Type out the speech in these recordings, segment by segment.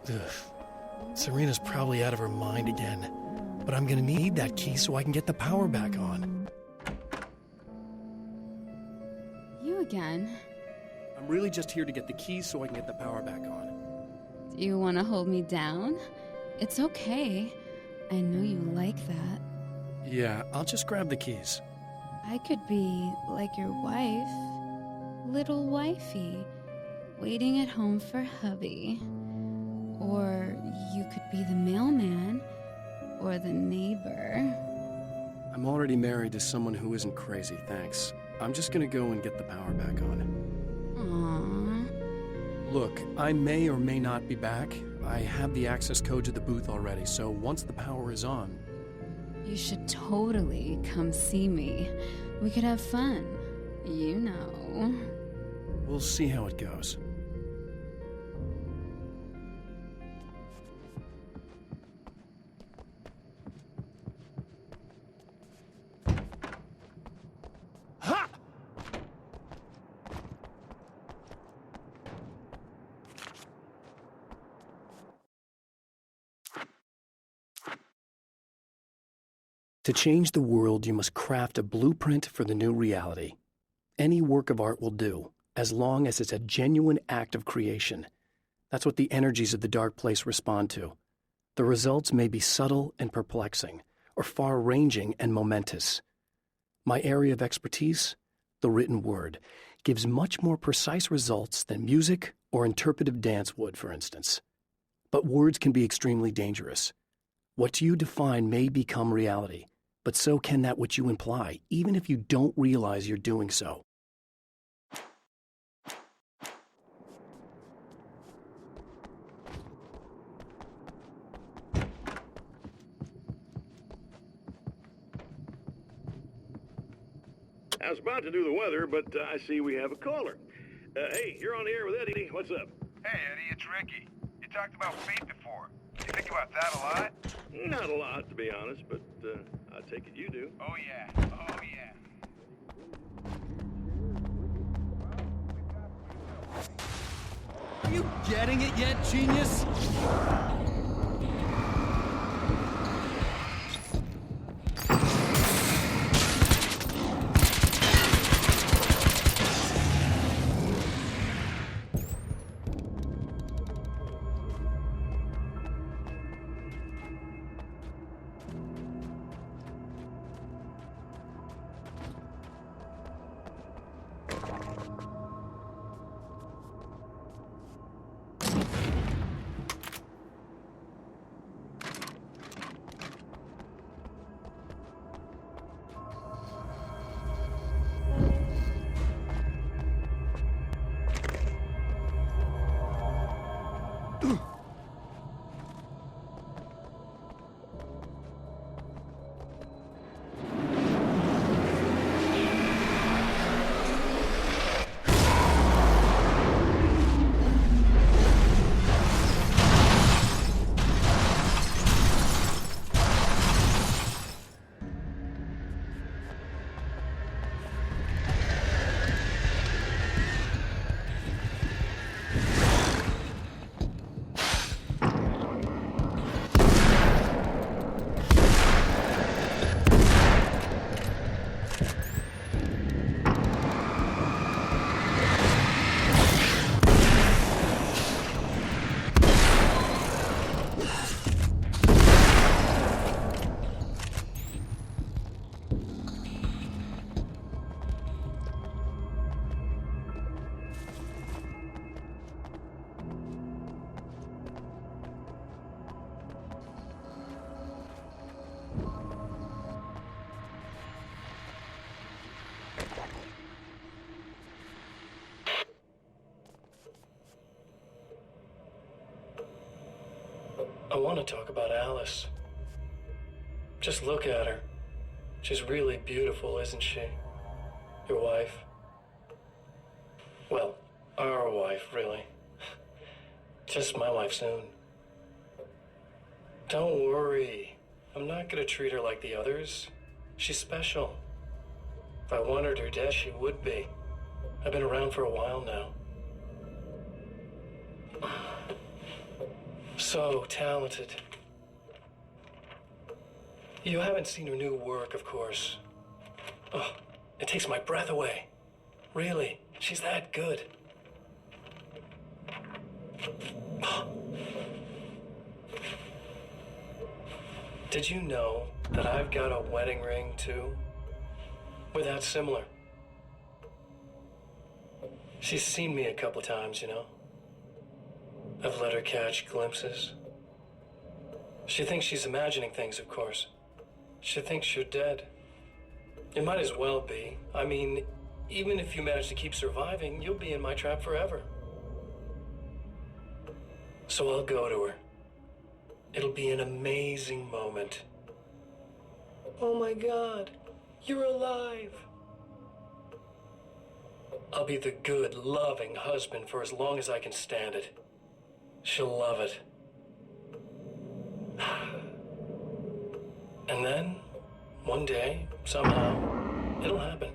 Ugh. Serena's probably out of her mind again. But I'm gonna need that key so I can get the power back on. You again? I'm really just here to get the keys so I can get the power back on. Do you want to hold me down? It's okay. I know you like that. Yeah, I'll just grab the keys. I could be like your wife. Little wifey. Waiting at home for hubby. Or you could be the mailman. Or the neighbor. I'm already married to someone who isn't crazy, thanks. I'm just gonna go and get the power back on. Aww. Look, I may or may not be back. I have the access code to the booth already, so once the power is on... You should totally come see me. We could have fun. You know. We'll see how it goes. To change the world, you must craft a blueprint for the new reality. Any work of art will do, as long as it's a genuine act of creation. That's what the energies of the dark place respond to. The results may be subtle and perplexing, or far-ranging and momentous. My area of expertise, the written word, gives much more precise results than music or interpretive dance would, for instance. But words can be extremely dangerous. What you define may become reality, but so can that which you imply, even if you don't realize you're doing so. I was about to do the weather, but I see we have a caller. Hey, you're on the air with Eddie. What's up? Hey, Eddie, it's Ricky. You talked about fate before. You think about that a lot? Not a lot, to be honest, but I take it you do. Oh, yeah. Oh, yeah. Are you getting it yet, genius? I want to talk about Alice. Just look at her. She's really beautiful, isn't she? Your wife. Well, our wife, really. Just my wife soon. Don't worry. I'm not gonna treat her like the others. She's special. If I wanted her dead, she would be. I've been around for a while now. So talented. You haven't seen her new work, of course. Oh, it takes my breath away. Really, she's that good. Did you know that I've got a wedding ring, too? We're that similar. She's seen me a couple times, you know. I've let her catch glimpses. She thinks she's imagining things, of course. She thinks you're dead. It might as well be. I mean, even if you manage to keep surviving, you'll be in my trap forever. So I'll go to her. It'll be an amazing moment. Oh my God, you're alive. I'll be the good, loving husband for as long as I can stand it. She'll love it. And then, one day, somehow, it'll happen.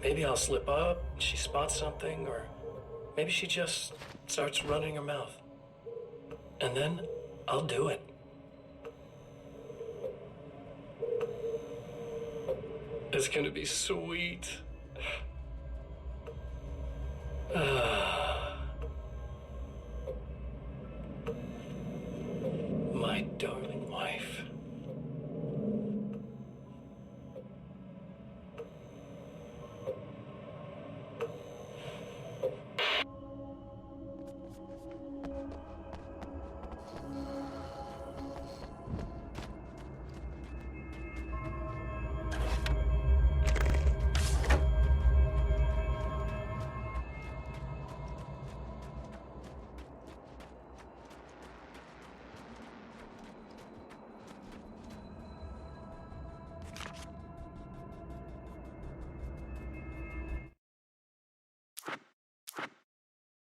Maybe I'll slip up, she spots something, or maybe she just starts running her mouth. And then, I'll do it. It's gonna be sweet. My darling wife.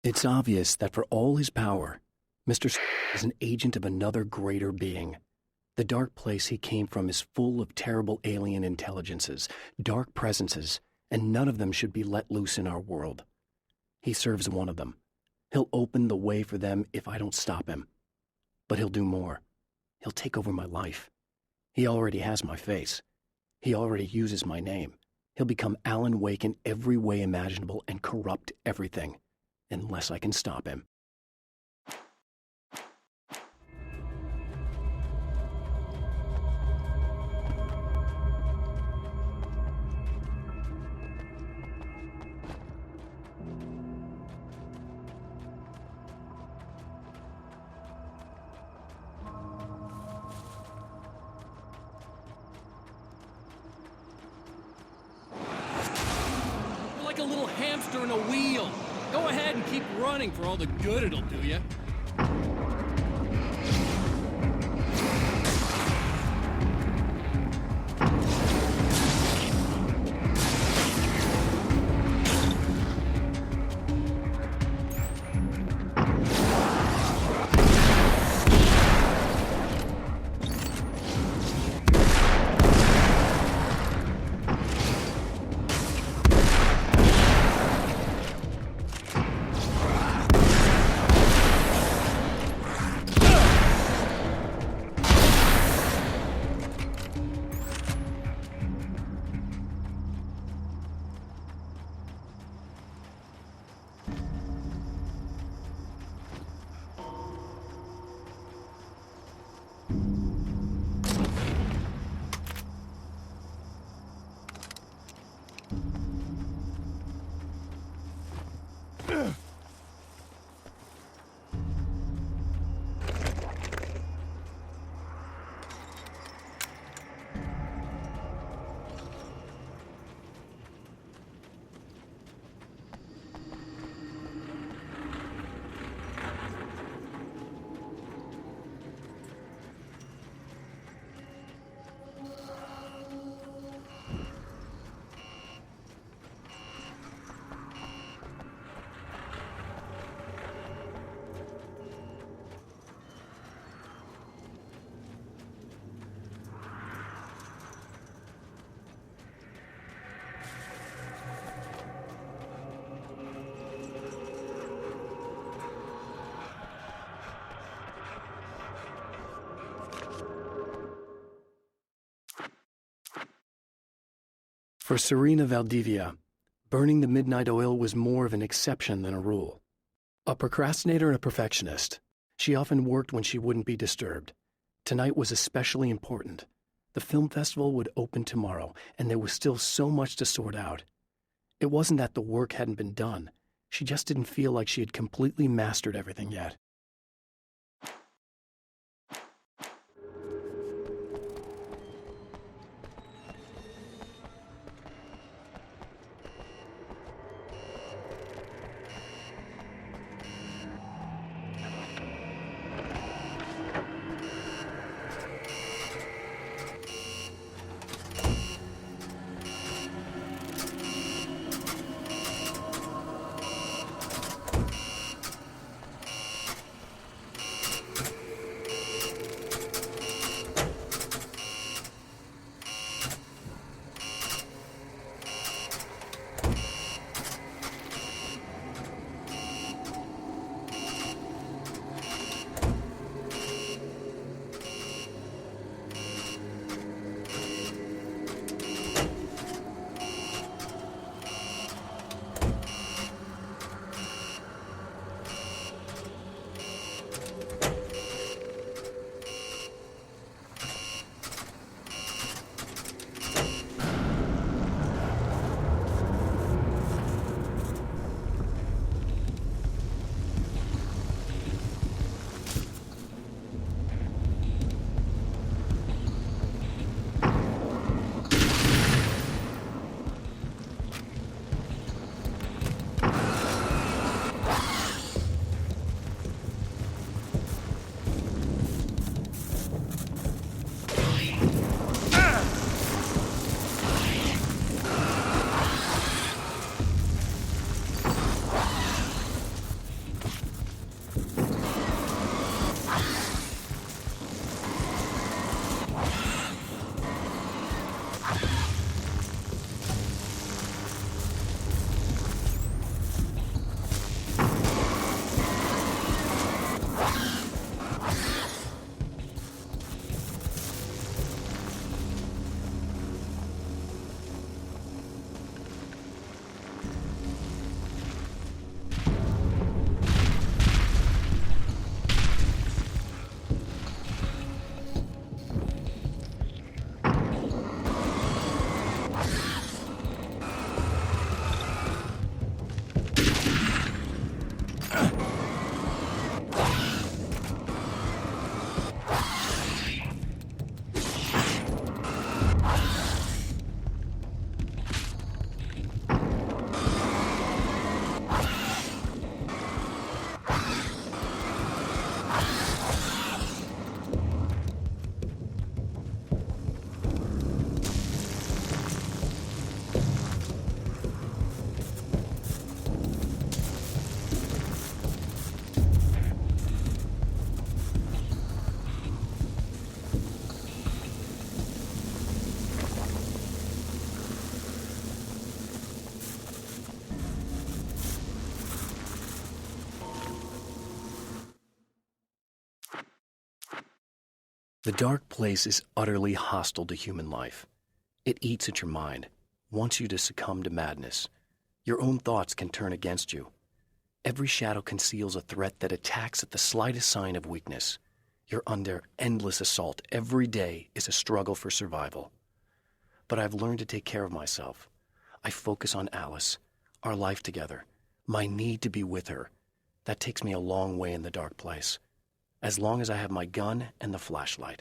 It's obvious that for all his power, Mr. is an agent of another greater being. The dark place he came from is full of terrible alien intelligences, dark presences, and none of them should be let loose in our world. He serves one of them. He'll open the way for them if I don't stop him. But he'll do more. He'll take over my life. He already has my face. He already uses my name. He'll become Alan Wake in every way imaginable and corrupt everything. Unless I can stop him. You're like a little hamster in a wheel. Go ahead and keep running for all the good it'll do you. For Serena Valdivia, burning the midnight oil was more of an exception than a rule. A procrastinator and a perfectionist, she often worked when she wouldn't be disturbed. Tonight was especially important. The film festival would open tomorrow, and there was still so much to sort out. It wasn't that the work hadn't been done. She just didn't feel like she had completely mastered everything yet. The dark place is utterly hostile to human life. It eats at your mind, wants you to succumb to madness. Your own thoughts can turn against you. Every shadow conceals a threat that attacks at the slightest sign of weakness. You're under endless assault. Every day is a struggle for survival. But I've learned to take care of myself. I focus on Alice, our life together, my need to be with her. That takes me a long way in the dark place. As long as I have my gun and the flashlight.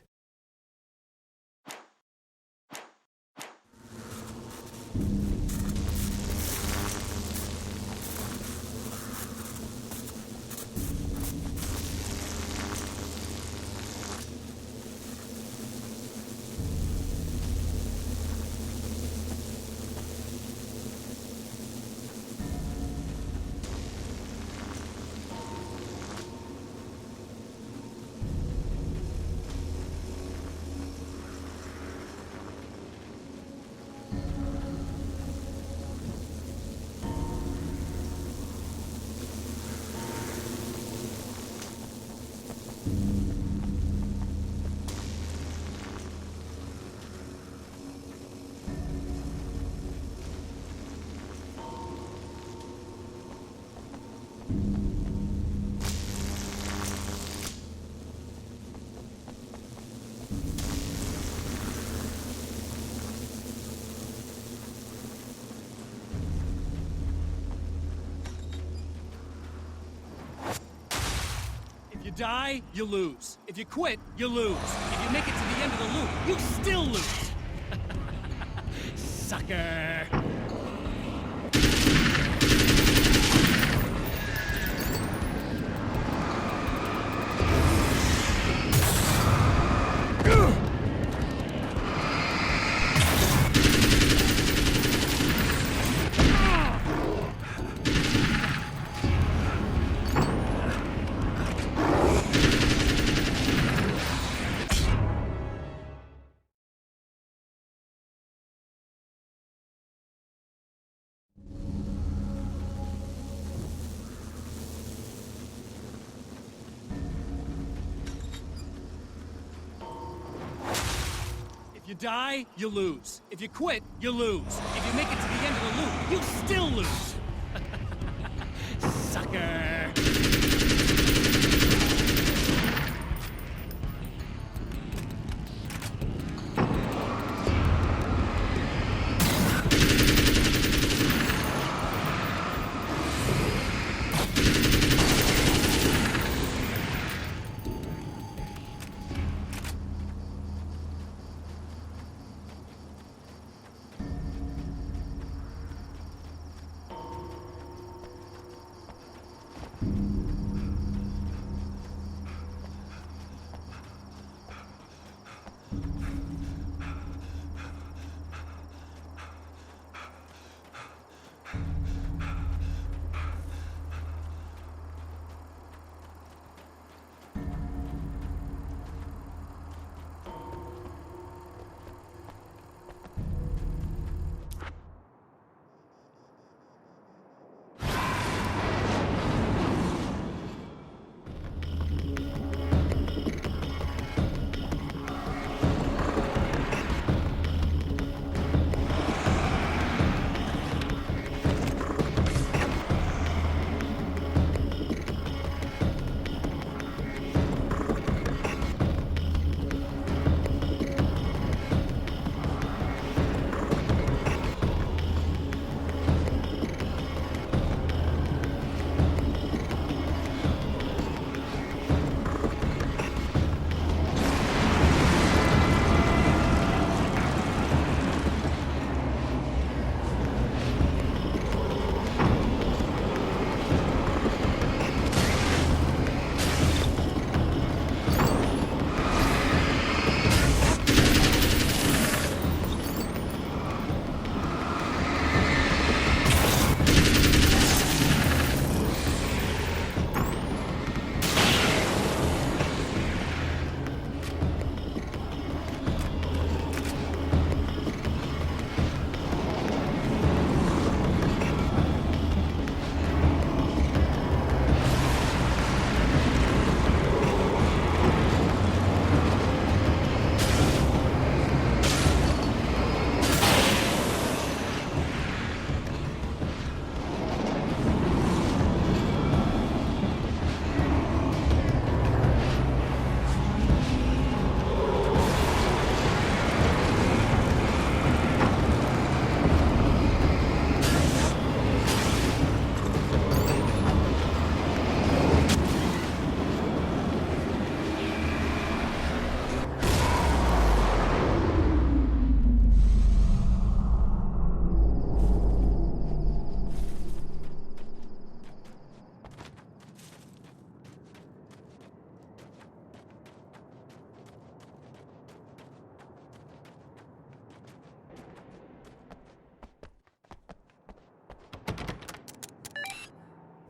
die, you lose. If you quit, you lose. If you make it to the end of the loop, you still lose. Sucker. If you die, you lose. If you quit, you lose. If you make it to the end of the loop, you still lose. Sucker.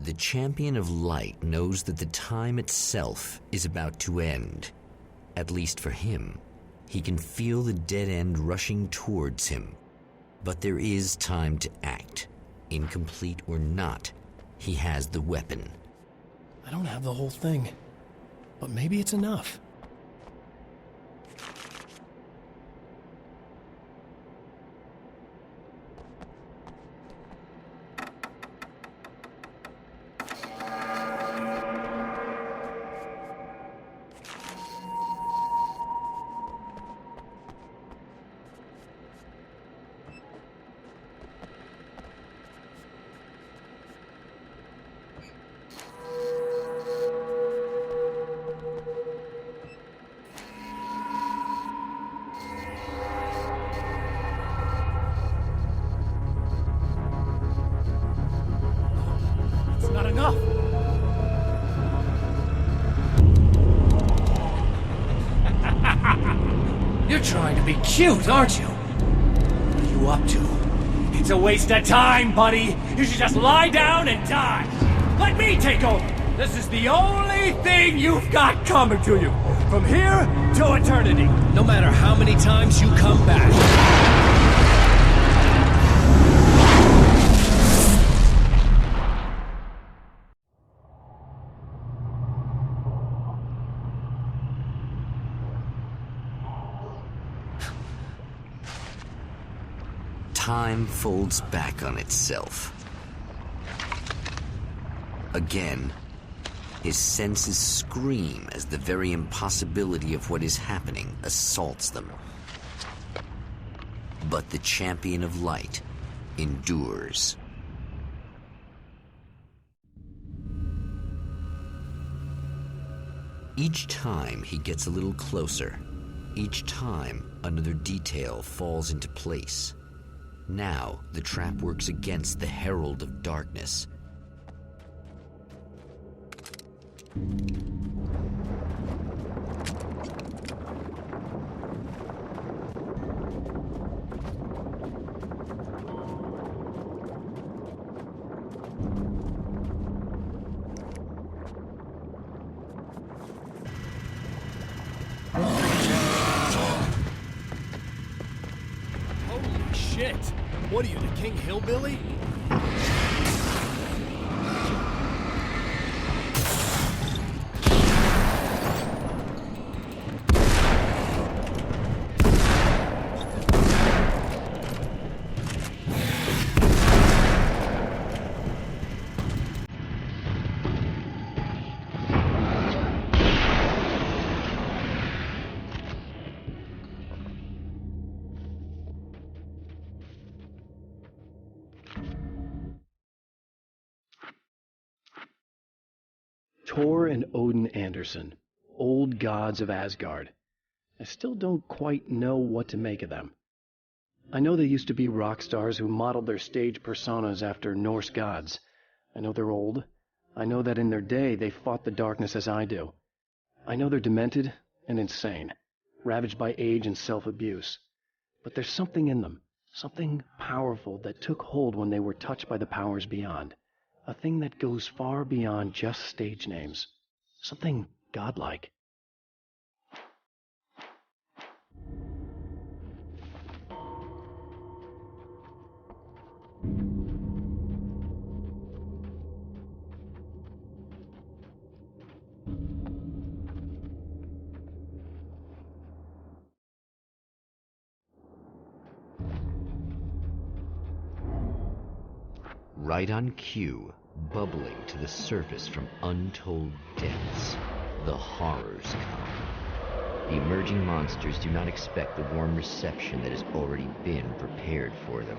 The champion of light knows that the time itself is about to end. At least for him. He can feel the dead end rushing towards him. But there is time to act. Incomplete or not, he has the weapon. I don't have the whole thing, but maybe it's enough. trying to be cute, aren't you? What are you up to? It's a waste of time, buddy. You should just lie down and die. Let me take over. This is the only thing you've got coming to you. From here to eternity. No matter how many times you come back. Time folds back on itself. Again, his senses scream as the very impossibility of what is happening assaults them. But the champion of light endures. Each time he gets a little closer. Each time another detail falls into place. Now the trap works against the Herald of Darkness. Holy shit! What are you, the King Hillbilly? Thor and Odin Anderson, old gods of Asgard. I still don't quite know what to make of them. I know they used to be rock stars who modeled their stage personas after Norse gods. I know they're old. I know that in their day they fought the darkness as I do. I know they're demented and insane, ravaged by age and self-abuse. But there's something in them, something powerful that took hold when they were touched by the powers beyond. A thing that goes far beyond just stage names. Something godlike. Right on cue, bubbling to the surface from untold depths, the horrors come. The emerging monsters do not expect the warm reception that has already been prepared for them.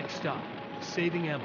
Stop. Saving ammo.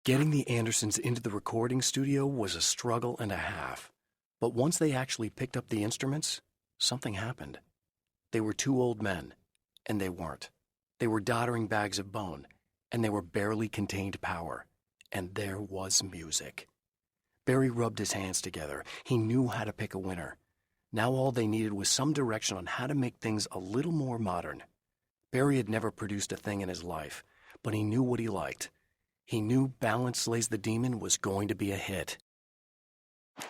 Getting the Andersons into the recording studio was a struggle and a half. But once they actually picked up the instruments, something happened. They were two old men, and they weren't. They were doddering bags of bone, and they were barely contained power. And there was music. Barry rubbed his hands together. He knew how to pick a winner. Now all they needed was some direction on how to make things a little more modern. Barry had never produced a thing in his life, but he knew what he liked. He knew Balance Slays the Demon was going to be a hit. Is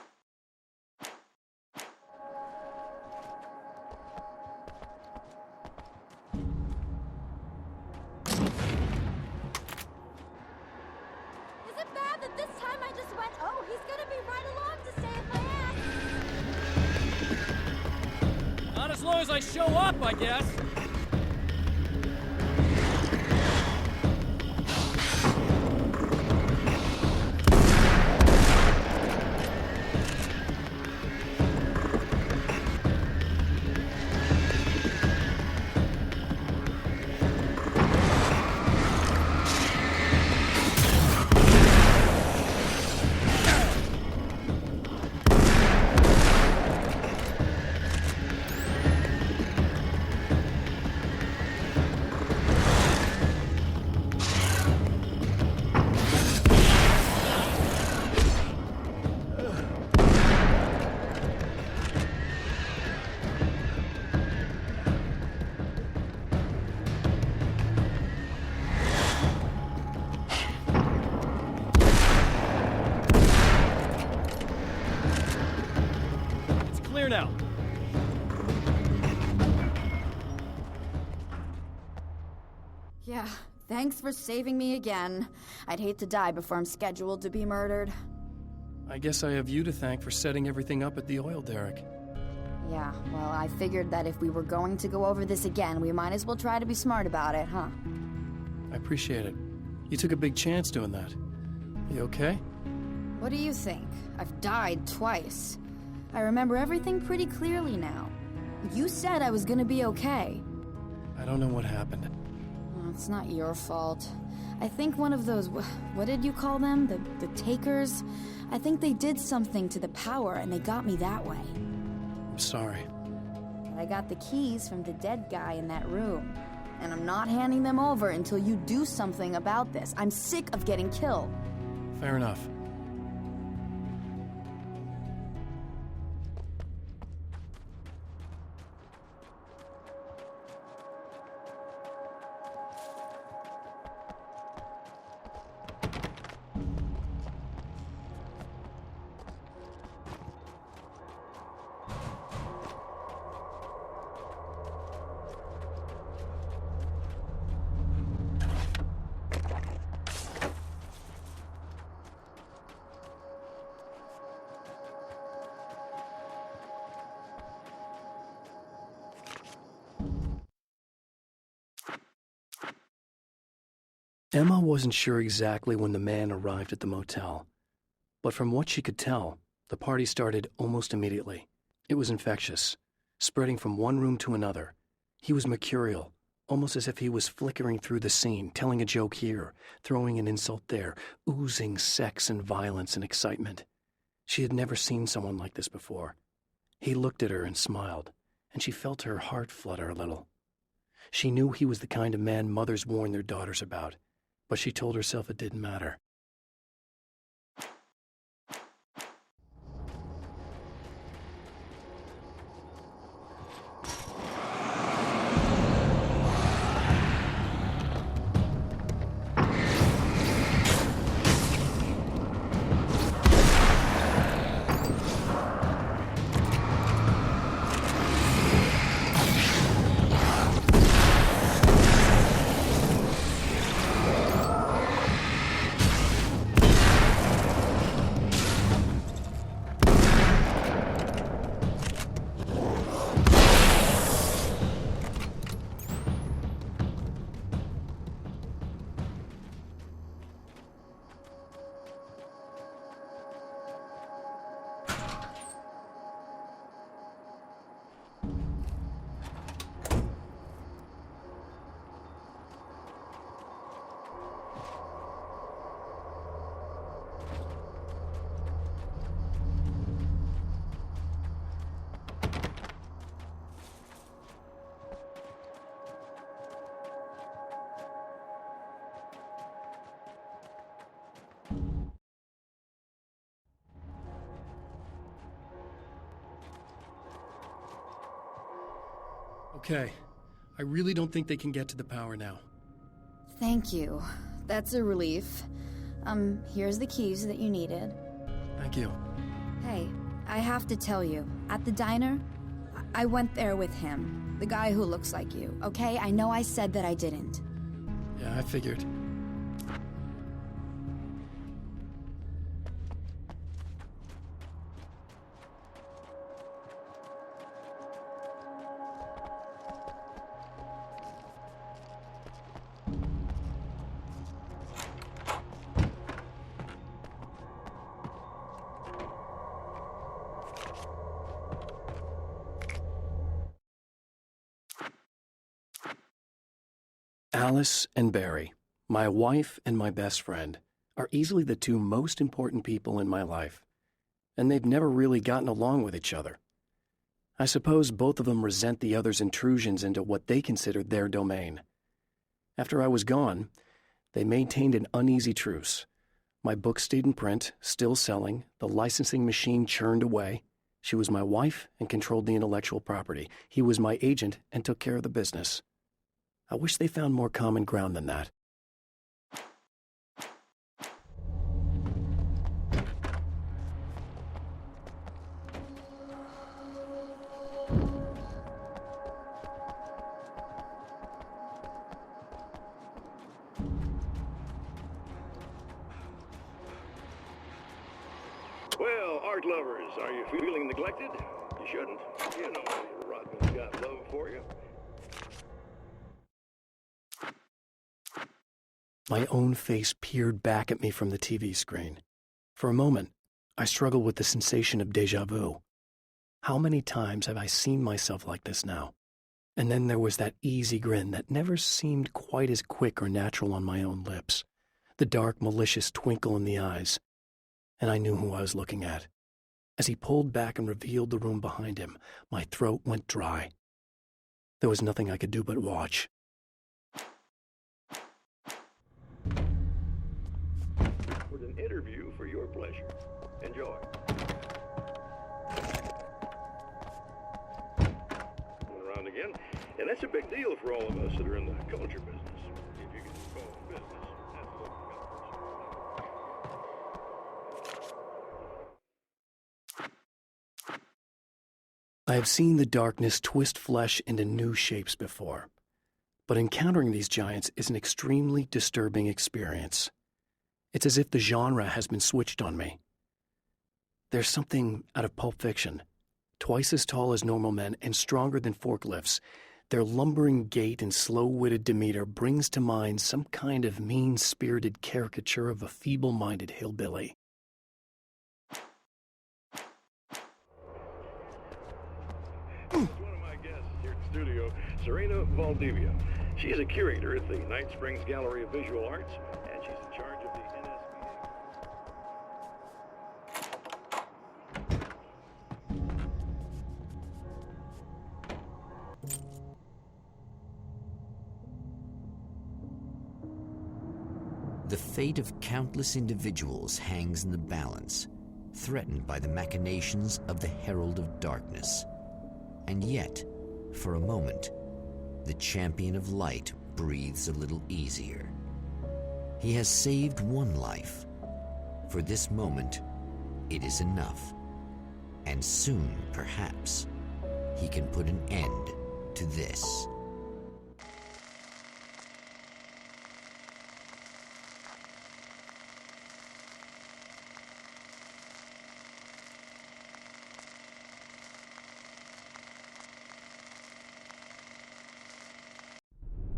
it bad that this time I just went, oh, he's gonna be right along to save my ass? Not as long as I show up, I guess. Now. Yeah, thanks for saving me again. I'd hate to die before I'm scheduled to be murdered. I guess I have you to thank for setting everything up at the oil derrick. Yeah, well, I figured that if we were going to go over this again, we might as well try to be smart about it, huh? I appreciate it. You took a big chance doing that. You okay? What do you think? I've died twice. I remember everything pretty clearly now. You said I was gonna be okay. I don't know what happened. Oh, it's not your fault. I think one of those, what did you call them? The takers? I think they did something to the power and they got me that way. I'm sorry. I got the keys from the dead guy in that room. And I'm not handing them over until you do something about this. I'm sick of getting killed. Fair enough. Emma wasn't sure exactly when the man arrived at the motel, but from what she could tell, the party started almost immediately. It was infectious, spreading from one room to another. He was mercurial, almost as if he was flickering through the scene, telling a joke here, throwing an insult there, oozing sex and violence and excitement. She had never seen someone like this before. He looked at her and smiled, and she felt her heart flutter a little. She knew he was the kind of man mothers warn their daughters about, but she told herself it didn't matter. Okay. I really don't think they can get to the power now. Thank you. That's a relief. Here's the keys that you needed. Thank you. Hey, I have to tell you, at the diner, I went there with him. The guy who looks like you, okay? I know I said that I didn't. Yeah, I figured. Alice and Barry, my wife and my best friend, are easily the two most important people in my life, and they've never really gotten along with each other. I suppose both of them resent the other's intrusions into what they considered their domain. After I was gone, they maintained an uneasy truce. My book stayed in print, still selling, the licensing machine churned away. She was my wife and controlled the intellectual property. He was my agent and took care of the business. I wish they found more common ground than that. Well, art lovers, are you feeling neglected? You shouldn't. You know, Rodman's got love for you. My own face peered back at me from the TV screen. For a moment, I struggled with the sensation of déjà vu. How many times have I seen myself like this now? And then there was that easy grin that never seemed quite as quick or natural on my own lips, the dark, malicious twinkle in the eyes. And I knew who I was looking at. As he pulled back and revealed the room behind him, my throat went dry. There was nothing I could do but watch. With an interview for your pleasure. Enjoy. Going around again. And that's a big deal for all of us that are in the culture business. If you can call it business. That's what I have seen the darkness twist flesh into new shapes before, but encountering these giants is an extremely disturbing experience. It's as if the genre has been switched on me. There's something out of Pulp Fiction. Twice as tall as normal men and stronger than forklifts, their lumbering gait and slow-witted demeanor brings to mind some kind of mean-spirited caricature of a feeble-minded hillbilly. one of my guests here at the studio, Serena Valdivia. She is a curator at the Night Springs Gallery of Visual Arts, and she's in charge of the The fate of countless individuals hangs in the balance, threatened by the machinations of the Herald of Darkness. And yet, for a moment, the Champion of Light breathes a little easier. He has saved one life. For this moment, it is enough. And soon, perhaps, he can put an end to this.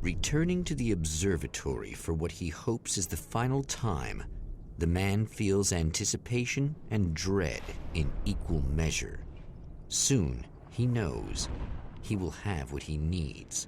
Returning to the observatory for what he hopes is the final time, the man feels anticipation and dread in equal measure. Soon, he knows, he will have what he needs.